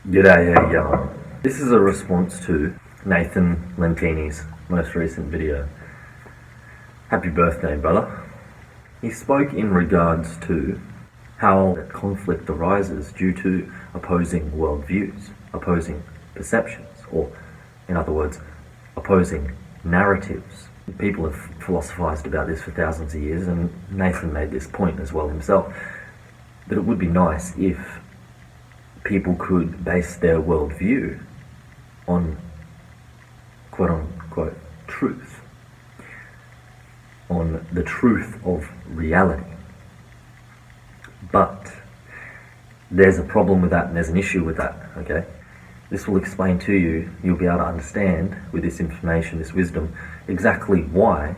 G'day, how you going? This is a response to Nathan Lentini's most recent video. Happy birthday, brother. He spoke in regards to how conflict arises due to opposing worldviews, opposing perceptions, or, in other words, opposing narratives. People have philosophized about this for thousands of years, and Nathan made this point as well himself, that it would be nice if people could base their worldview on quote-unquote truth, on the truth of reality. But there's a problem with that, and there's an issue with that, okay? This will explain to you, you'll be able to understand with this information, this wisdom, exactly why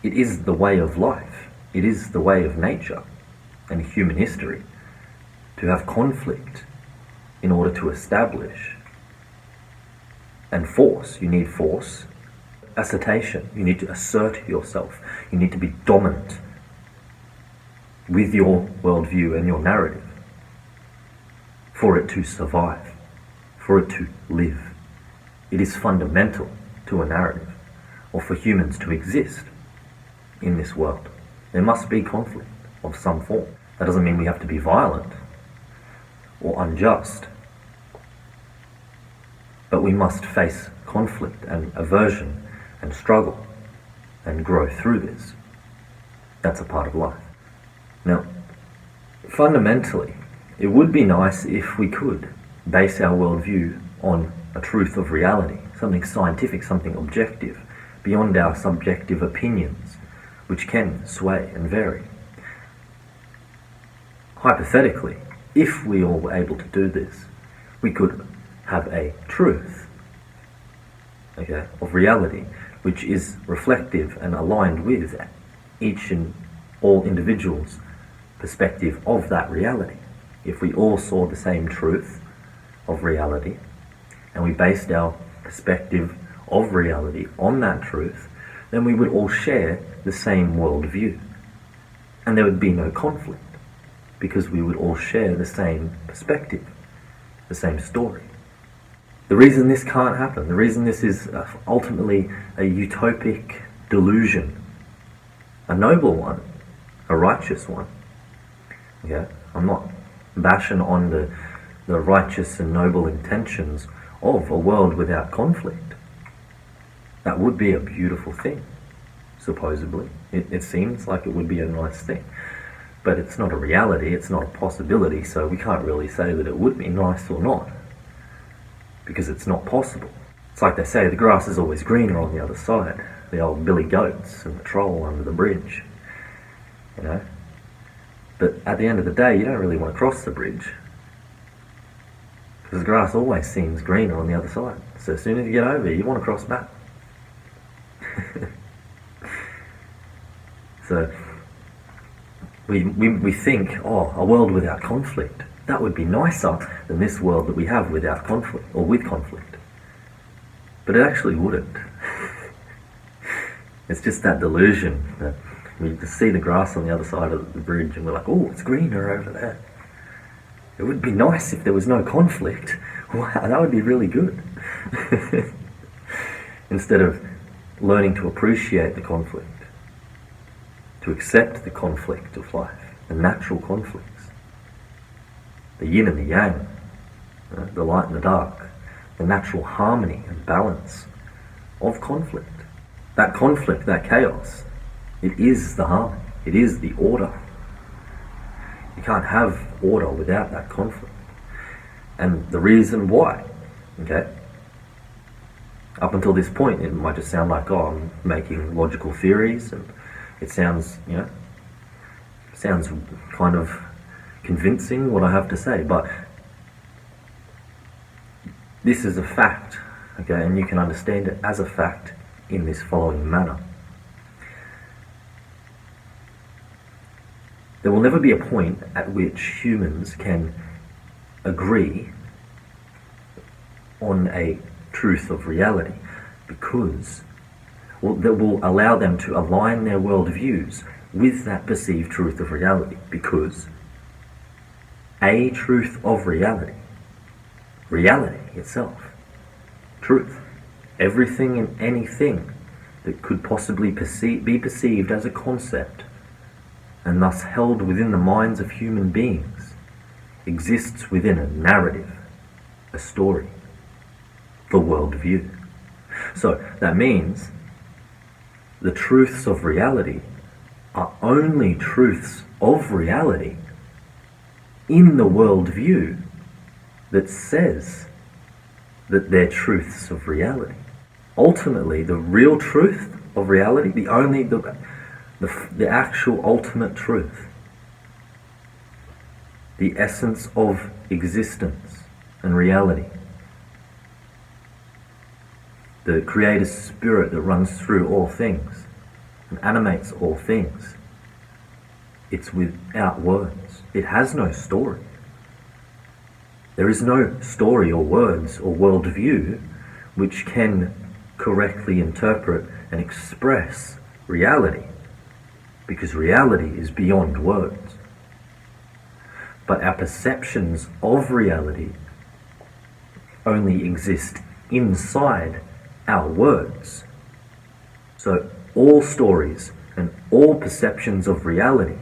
it is the way of life, it is the way of nature and human history to have conflict in order to establish and force. You need force, assertion, you need to assert yourself, you need to be dominant with your worldview and your narrative for it to survive, for it to live. It is fundamental to a narrative, or for humans to exist in this world. There must be conflict of some form. That doesn't mean we have to be violent or unjust, but we must face conflict and aversion and struggle and grow through this. That's a part of life. Now, fundamentally, it would be nice if we could base our worldview on a truth of reality, something scientific, something objective, beyond our subjective opinions, which can sway and vary. Hypothetically, if we all were able to do this, we could have a truth, okay, of reality, which is reflective and aligned with each and all individuals' perspective of that reality. If we all saw the same truth of reality, and we based our perspective of reality on that truth, then we would all share the same worldview, and there would be no conflict, because we would all share the same perspective, the same story. The reason this can't happen, the reason this is ultimately a utopic delusion, a noble one, a righteous one. Okay? I'm not bashing on the righteous and noble intentions of a world without conflict. That would be a beautiful thing, supposedly. It seems like it would be a nice thing. But it's not a reality, it's not a possibility, so we can't really say that it would be nice or not, because it's not possible. It's like they say, the grass is always greener on the other side. The old Billy Goats and the troll under the bridge, you know. But at the end of the day, you don't really want to cross the bridge, because the grass always seems greener on the other side. So as soon as you get over, you want to cross back. So we think, oh, a world without conflict, that would be nicer than this world that we have without conflict, or with conflict. But it actually wouldn't. It's just that delusion that we just see the grass on the other side of the bridge and we're like, oh, it's greener over there. It would be nice if there was no conflict. Wow, that would be really good. Instead of learning to appreciate the conflict, to accept the conflict of life, the natural conflicts, the yin and the yang, the light and the dark, the natural harmony and balance of conflict. That conflict, that chaos, it is the harmony, it is the order. You can't have order without that conflict. And the reason why, okay? Up until this point, it might just sound like, oh, I'm making logical theories, and it sounds, you know, sounds kind of convincing what I have to say, but this is a fact, okay, and you can understand it as a fact in this following manner. There will never be a point at which humans can agree on a truth of reality, because that will allow them to align their worldviews with that perceived truth of reality, because a truth of reality reality itself, truth. Everything and anything that could possibly be perceived as a concept and thus held within the minds of human beings exists within a narrative, a story, the worldview. So that means the truths of reality are only truths of reality in the worldview that says that they're truths of reality. Ultimately, the real truth of reality, the actual ultimate truth, the essence of existence and reality, the Creator's Spirit that runs through all things and animates all things, it's without words. It has no story. There is no story or words or worldview which can correctly interpret and express reality, because reality is beyond words. But our perceptions of reality only exist inside our words. So all stories and all perceptions of reality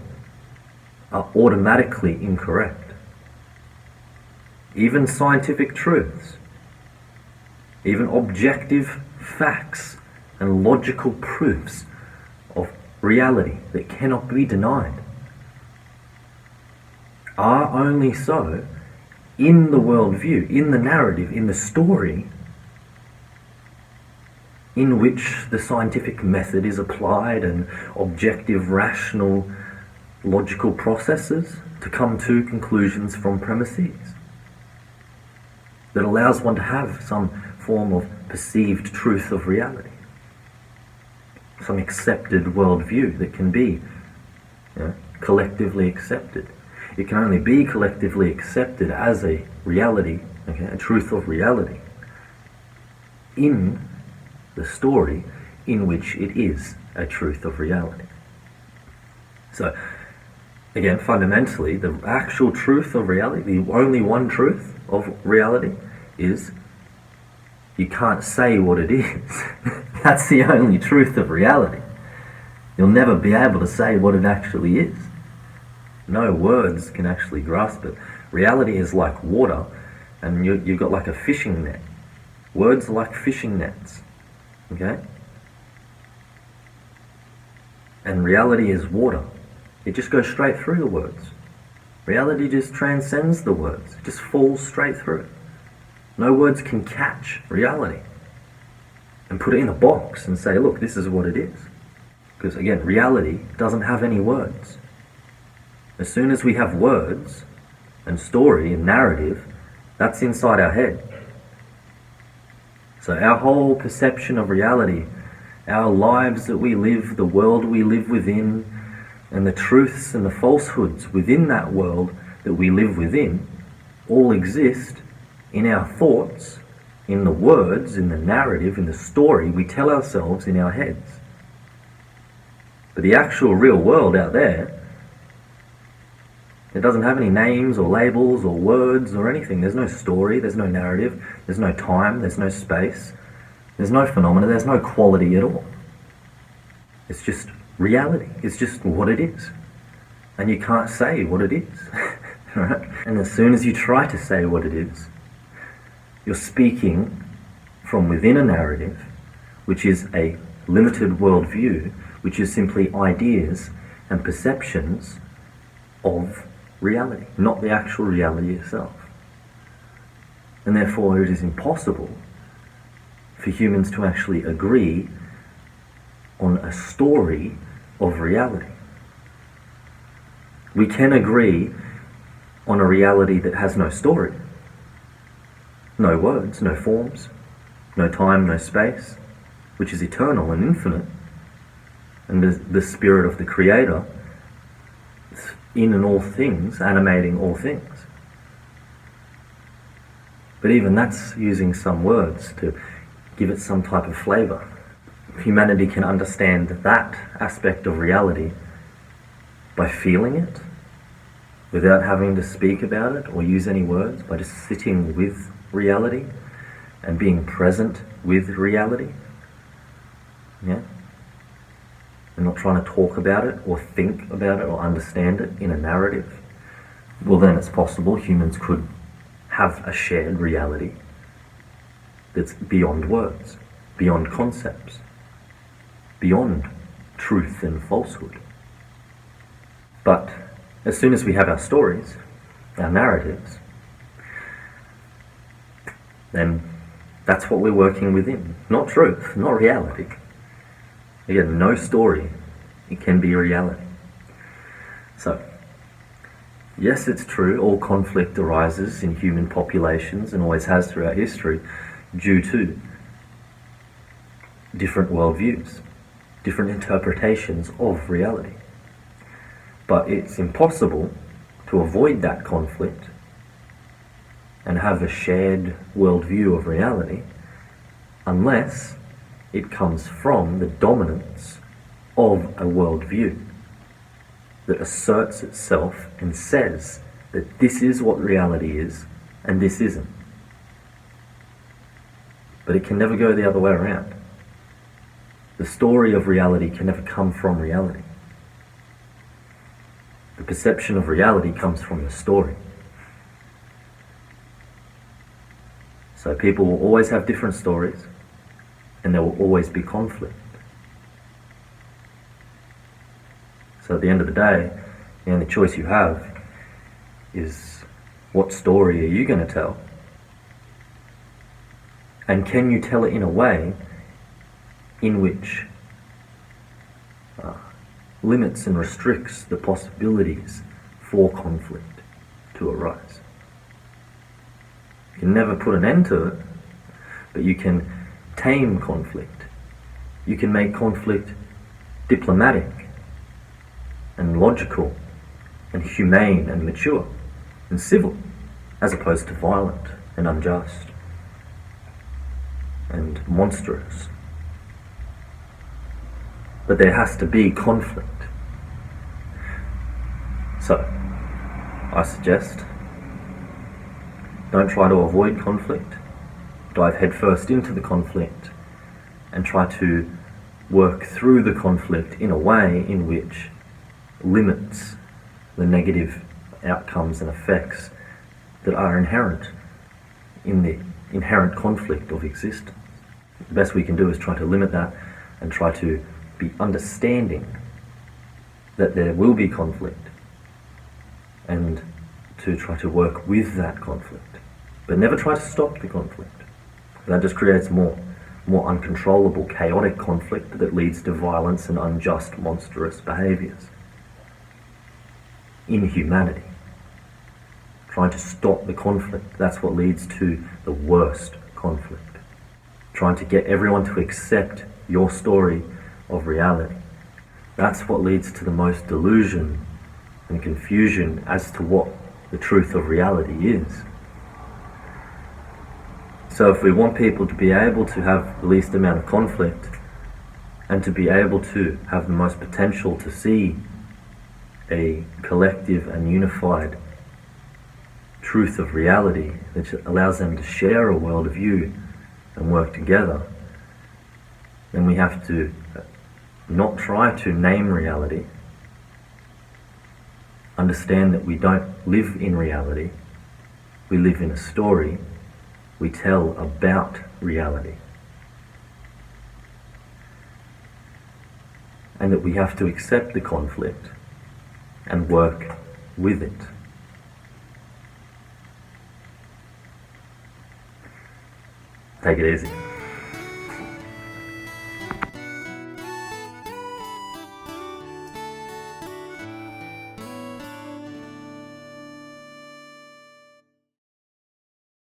are automatically incorrect. Even scientific truths, even objective facts and logical proofs of reality that cannot be denied, are only so in the worldview, in the narrative, in the story in which the scientific method is applied and objective, rational, logical processes to come to conclusions from premises that allows one to have some form of perceived truth of reality, some accepted worldview that can be collectively accepted. It can only be collectively accepted as a reality, a truth of reality, in the story in which it is a truth of reality. So, again, fundamentally, the actual truth of reality, the only one truth of reality, is you can't say what it is. That's the only truth of reality. You'll never be able to say what it actually is. No words can actually grasp it. Reality is like water, and you've got like a fishing net. Words are like fishing nets, okay? And reality is water. It just goes straight through the words. Reality just transcends the words. It just falls straight through. No words can catch reality and put it in a box and say, look, this is what it is. Because again, reality doesn't have any words. As soon as we have words and story and narrative, that's inside our head. So our whole perception of reality, our lives that we live, the world we live within, and the truths and the falsehoods within that world that we live within, all exist in our thoughts, in the words, in the narrative, in the story we tell ourselves in our heads. But the actual real world out there, it doesn't have any names or labels or words or anything. There's no story, there's no narrative, there's no time, there's no space, there's no phenomena, there's no quality at all. It's just reality. It's just what it is. And you can't say what it is. Right? And as soon as you try to say what it is, you're speaking from within a narrative, which is a limited worldview, which is simply ideas and perceptions of reality, not the actual reality itself. And therefore it is impossible for humans to actually agree on a story of reality. We can agree on a reality that has no story, no words, no forms, no time, no space, which is eternal and infinite, and the spirit of the Creator in and all things, animating all things. But even that's using some words to give it some type of flavour. Humanity can understand that aspect of reality by feeling it, without having to speak about it or use any words, by just sitting with reality and being present with reality. Yeah? And not trying to talk about it or think about it or understand it in a narrative. Well, then it's possible humans could have a shared reality that's beyond words, beyond concepts, beyond truth and falsehood. But as soon as we have our stories, our narratives, then that's what we're working within. Not truth, not reality. Again, no story, it can be a reality. So, yes, it's true, all conflict arises in human populations and always has throughout history due to different worldviews, different interpretations of reality. But it's impossible to avoid that conflict and have a shared worldview of reality unless it comes from the dominance of a worldview that asserts itself and says that this is what reality is and this isn't. But it can never go the other way around. The story of reality can never come from reality. The perception of reality comes from the story. So people will always have different stories, and there will always be conflict. So at the end of the day, the only choice you have is what story are you going to tell? And can you tell it in a way in which limits and restricts the possibilities for conflict to arise? You can never put an end to it, but you can tame conflict. You can make conflict diplomatic and logical and humane and mature and civil, as opposed to violent and unjust and monstrous. But there has to be conflict. So, I suggest, don't try to avoid conflict. Dive headfirst into the conflict and try to work through the conflict in a way in which limits the negative outcomes and effects that are inherent in the inherent conflict of existence. The best we can do is try to limit that and try to be understanding that there will be conflict and to try to work with that conflict. But never try to stop the conflict. That just creates more uncontrollable, chaotic conflict that leads to violence and unjust, monstrous behaviours. Inhumanity. Trying to stop the conflict, that's what leads to the worst conflict. Trying to get everyone to accept your story of reality. That's what leads to the most delusion and confusion as to what the truth of reality is. So if we want people to be able to have the least amount of conflict and to be able to have the most potential to see a collective and unified truth of reality that allows them to share a worldview and work together, then we have to not try to name reality, understand that we don't live in reality, we live in a story, we tell about reality. And that we have to accept the conflict and work with it. Take it easy.